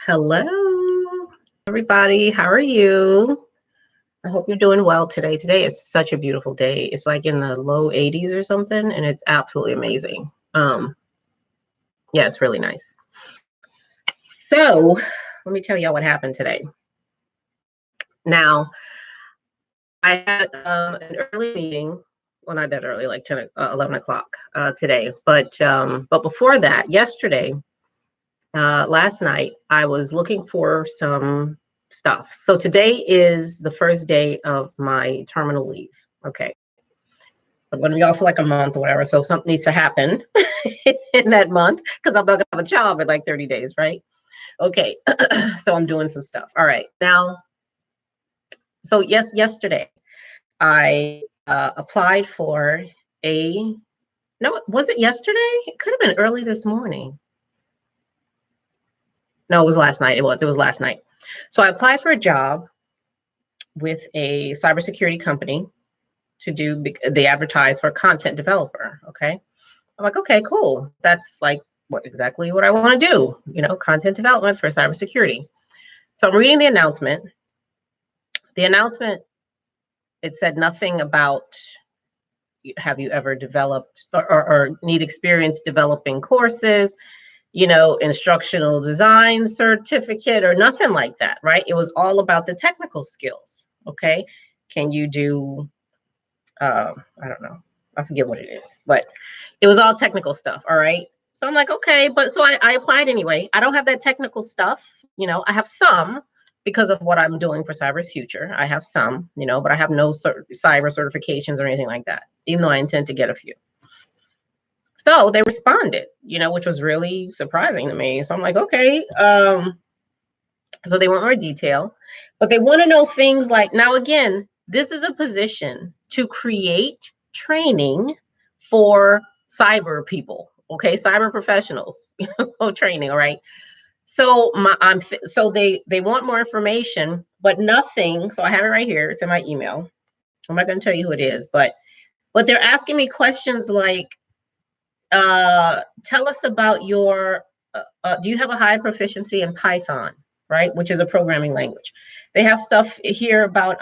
Hello, everybody. How are you? I hope you're doing well today. Today is such a beautiful day. It's like in the low 80s or something, and it's absolutely amazing. Yeah, it's really nice. So, let me tell y'all what happened today. Now, I had an early meeting. Well, not that early, like 11 o'clock today. But before that, yesterday, last night, I was looking for some stuff. So today is the first day of my terminal leave. Okay. I'm going to be off for like a month or whatever. So something needs to happen in that month because I'm not going to have a job in like 30 days, right? Okay. So I'm doing some stuff. All right. Now, so yesterday I applied for a, no, was it yesterday? It could have been early this morning. No, it was last night. It was last night. So I applied for a job with a cybersecurity company to do, they advertise for a content developer. Okay. I'm like, okay, cool. That's like exactly what I want to do, content development for cybersecurity. So I'm reading the announcement. The announcement, it said nothing about have you ever developed or need experience developing courses, instructional design certificate or nothing like that, right? It was all about the technical skills. Okay. Can you do, I don't know, I forget what it is, but it was all technical stuff. All right. So I'm like, okay, but so I applied anyway. I don't have that technical stuff. I have some because of what I'm doing for Cyber's Future. I have some, but I have no cyber certifications or anything like that, even though I intend to get a few. So they responded, which was really surprising to me. So I'm like, okay. So they want more detail, but they want to know things like, now again, this is a position to create training for cyber people, okay, cyber professionals, training, all right. So so they want more information, but nothing. So I have it right here. It's in my email. I'm not going to tell you who it is, but they're asking me questions like, tell us about your, do you have a high proficiency in Python, right? Which is a programming language. They have stuff here about,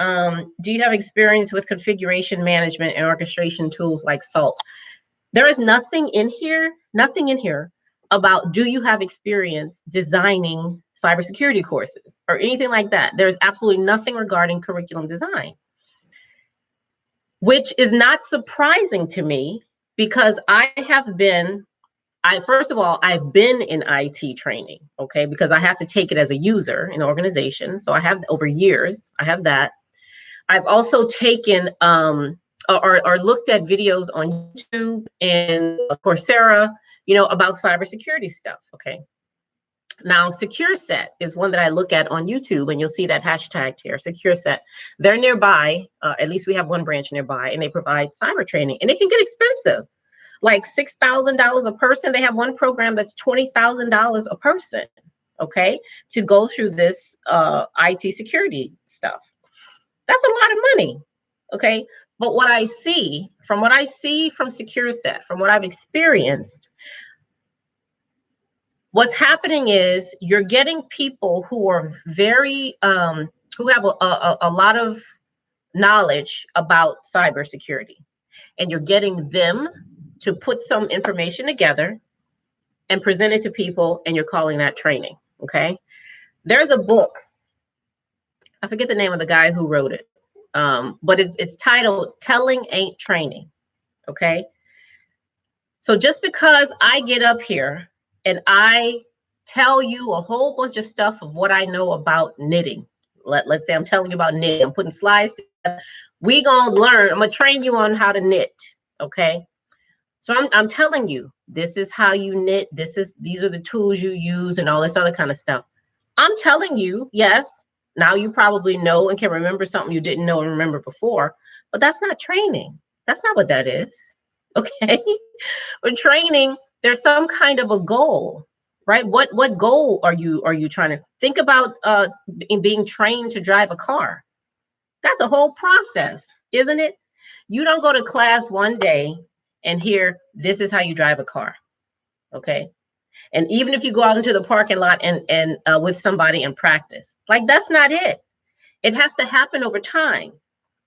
do you have experience with configuration management and orchestration tools like Salt? There is nothing in here about, do you have experience designing cybersecurity courses or anything like that? There's absolutely nothing regarding curriculum design, which is not surprising to me because first of all, I've been in IT training, okay, because I have to take it as a user in an organization. So I have over years, I have that. I've also taken or looked at videos on YouTube and Coursera, about cybersecurity stuff, okay. Now, SecureSet is one that I look at on YouTube, and you'll see that hashtag here, SecureSet. They're nearby, at least we have one branch nearby, and they provide cyber training, and it can get expensive. Like $6,000 a person. They have one program that's $20,000 a person, okay, to go through this IT security stuff. That's a lot of money, okay? But what I see from SecureSet, from what I've experienced, what's happening is you're getting people who are very, who have a lot of knowledge about cybersecurity, and you're getting them to put some information together and present it to people, and you're calling that training, okay? There's a book, I forget the name of the guy who wrote it, but it's titled Telling Ain't Training, okay? So just because I get up here and I tell you a whole bunch of stuff of what I know about knitting, let's say I'm telling you about knitting, I'm putting slides together, we gonna learn, I'm gonna train you on how to knit, okay? So I'm telling you, this is how you knit, these are the tools you use and all this other kind of stuff. I'm telling you, yes, now you probably know and can remember something you didn't know and remember before, but that's not training. That's not what that is. Okay? With training, there's some kind of a goal, right? What goal are you trying to think about in being trained to drive a car? That's a whole process, isn't it? You don't go to class one day and hear, this is how you drive a car, okay? And even if you go out into the parking lot and with somebody and practice, like that's not it. It has to happen over time.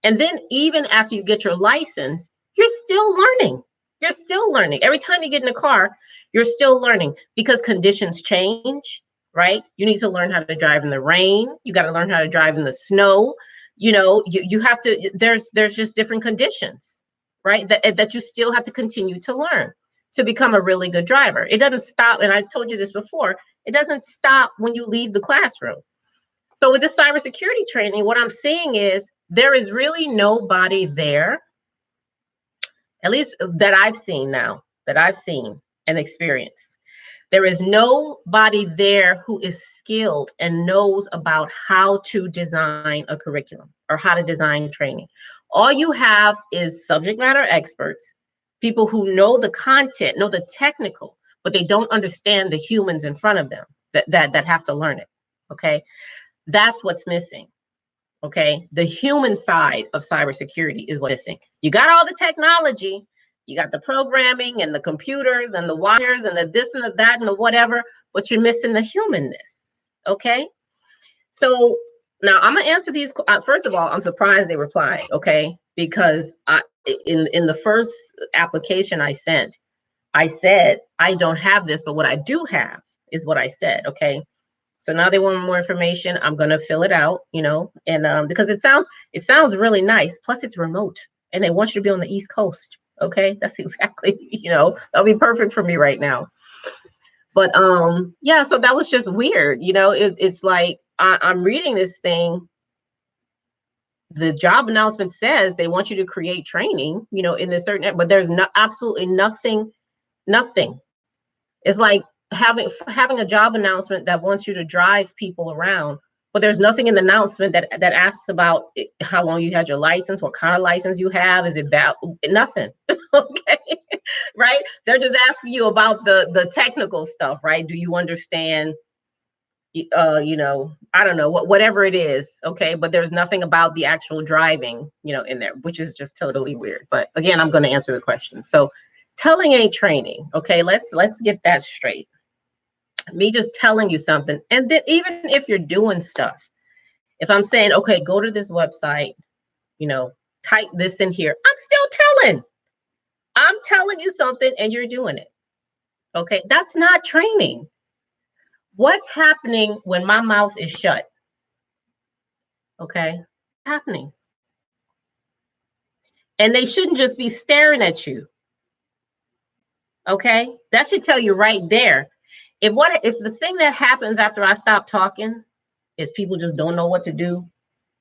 And then even after you get your license, you're still learning. You're still learning. Every time you get in a car, you're still learning because conditions change, right? You need to learn how to drive in the rain. You got to learn how to drive in the snow. You know, you have to, there's just different conditions, right? That you still have to continue to learn to become a really good driver. It doesn't stop. And I told you this before, it doesn't stop when you leave the classroom. So with this cybersecurity training, what I'm seeing is there is really nobody there, at least that I've seen now, that I've seen and experienced. There is nobody there who is skilled and knows about how to design a curriculum or how to design training. All you have is subject matter experts, people who know the content, know the technical, but they don't understand the humans in front of them that have to learn it. Okay. That's what's missing. Okay. The human side of cybersecurity is what's missing. You got all the technology, you got the programming and the computers and the wires and the this and the that and the whatever, but you're missing the humanness. Okay. So now I'm gonna answer these. First of all, I'm surprised they replied. Okay, because in the first application I sent, I said I don't have this, but what I do have is what I said. Okay. So now they want more information. I'm gonna fill it out, you know, and because it sounds really nice. Plus, it's remote, and they want you to be on the East Coast. Okay, that's exactly, you know, that'll be perfect for me right now. But yeah, so that was just weird, you know. It's like I'm reading this thing. The job announcement says they want you to create training, you know, in this certain, but there's absolutely nothing. It's like having a job announcement that wants you to drive people around, but there's nothing in the announcement that asks about how long you had your license, what kind of license you have, is it valid? Nothing. Okay, right? They're just asking you about the technical stuff, right? Do you understand? You know, I don't know whatever it is. Okay, but there's nothing about the actual driving, you know, in there, which is just totally weird. But again, I'm going to answer the question. So, telling ain't training. Okay, let's get that straight. Me just telling you something, and then even if you're doing stuff, if I'm saying, okay, go to this website, you know, type this in here, I'm telling you something and you're doing it. Okay, that's not training. What's happening when my mouth is shut? Okay, happening. And they shouldn't just be staring at you. Okay, that should tell you right there. If the thing that happens after I stop talking is people just don't know what to do,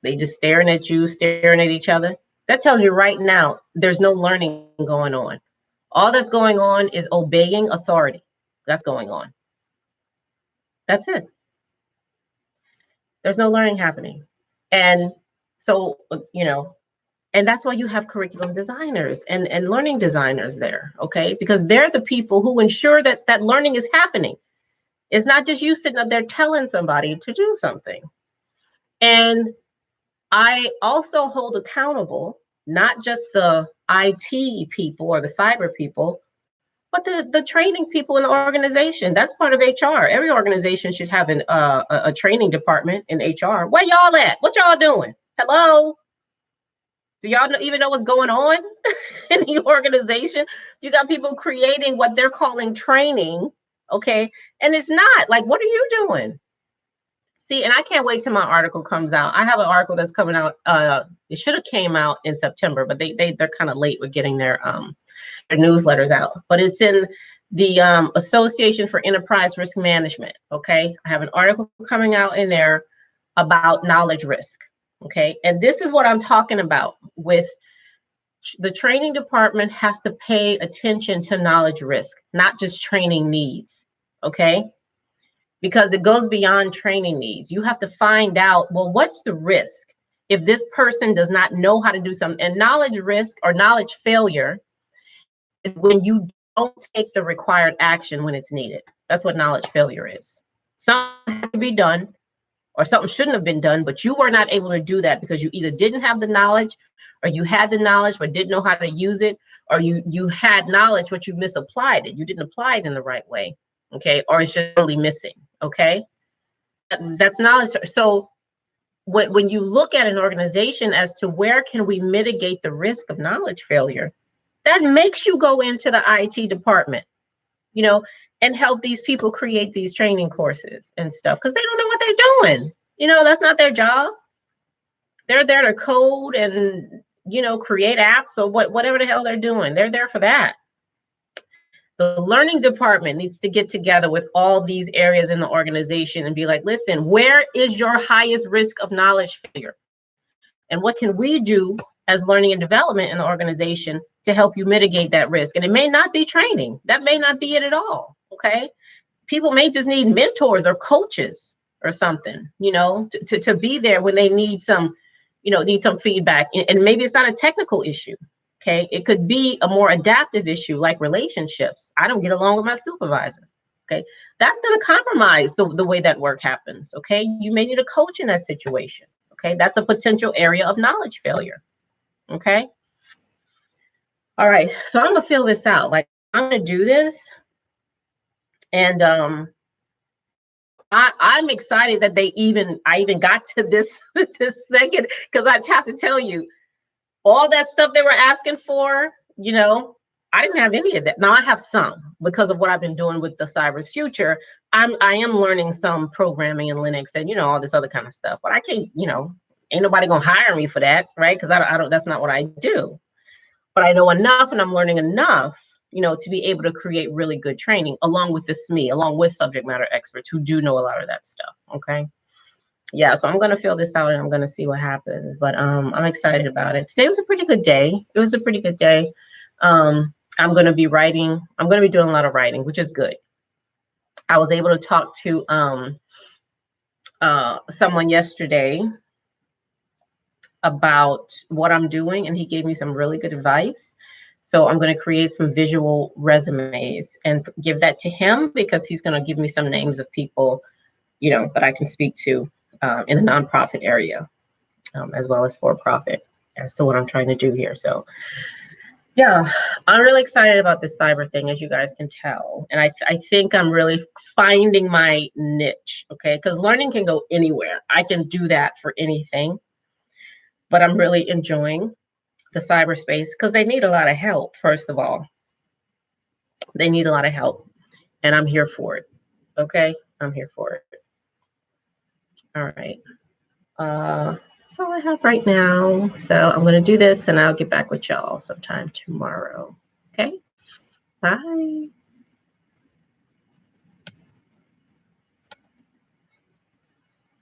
they just staring at you, staring at each other, that tells you right now there's no learning going on. All that's going on is obeying authority. That's going on. That's it. There's no learning happening. And so, you know, and that's why you have curriculum designers and learning designers there, okay? Because they're the people who ensure that learning is happening. It's not just you sitting up there telling somebody to do something. And I also hold accountable not just the IT people or the cyber people, but the training people in the organization. That's part of HR. Every organization should have a training department in HR. Where y'all at? What y'all doing? Hello? Do y'all even know what's going on in the organization? You got people creating what they're calling training, okay? And it's not. Like, what are you doing? See, and I can't wait till my article comes out. I have an article that's coming out. It should have came out in September, but they're kind of late with getting their newsletters out. But it's in the Association for Enterprise Risk Management. Okay, I have an article coming out in there about knowledge risk. Okay, and this is what I'm talking about. With the training department has to pay attention to knowledge risk, not just training needs. Okay. Because it goes beyond training needs. You have to find out, well, what's the risk if this person does not know how to do something? And knowledge risk or knowledge failure is when you don't take the required action when it's needed. That's what knowledge failure is. Something had to be done or something shouldn't have been done, but you were not able to do that because you either didn't have the knowledge or you had the knowledge but didn't know how to use it, or you had knowledge but you misapplied it. You didn't apply it in the right way. okay, or it's just totally missing, okay? That's knowledge. So when you look at an organization as to where can we mitigate the risk of knowledge failure, that makes you go into the IT department, you know, and help these people create these training courses and stuff, because they don't know what they're doing. You know, that's not their job. They're there to code and, you know, create apps or whatever the hell they're doing. They're there for that. The learning department needs to get together with all these areas in the organization and be like, listen, where is your highest risk of knowledge failure? And what can we do as learning and development in the organization to help you mitigate that risk? And it may not be training. That may not be it at all, okay? People may just need mentors or coaches or something, you know, to be there when they need some, you know, need some feedback. And maybe it's not a technical issue. Okay, it could be a more adaptive issue like relationships. I don't get along with my supervisor. Okay, that's going to compromise the way that work happens. Okay, you may need a coach in that situation. Okay, that's a potential area of knowledge failure. Okay, all right, so I'm going to fill this out. Like, I'm going to do this. And I'm excited that I even got to this, this second, because I have to tell you, all that stuff they were asking for, you know, I didn't have any of that. Now I have some because of what I've been doing with the Cyber's Future. I am learning some programming in Linux and, you know, all this other kind of stuff. But I can't, you know, ain't nobody gonna hire me for that, right? Because I don't. That's not what I do. But I know enough, and I'm learning enough, you know, to be able to create really good training along with the SME, along with subject matter experts who do know a lot of that stuff. Okay. Yeah, so I'm gonna fill this out and I'm gonna see what happens. But I'm excited about it. Today was a pretty good day. It was a pretty good day. I'm gonna be writing. I'm gonna be doing a lot of writing, which is good. I was able to talk to someone yesterday about what I'm doing, and he gave me some really good advice. So I'm going to create some visual resumes and give that to him, because he's going to give me some names of people, you know, that I can speak to in the nonprofit area, as well as for profit, as to what I'm trying to do here. So yeah, I'm really excited about this cyber thing, as you guys can tell. And I think I'm really finding my niche, okay? Because learning can go anywhere. I can do that for anything. But I'm really enjoying the cyberspace because they need a lot of help, first of all. They need a lot of help. And I'm here for it, okay? I'm here for it. All right. That's all I have right now. So I'm going to do this and I'll get back with y'all sometime tomorrow. Okay. Bye.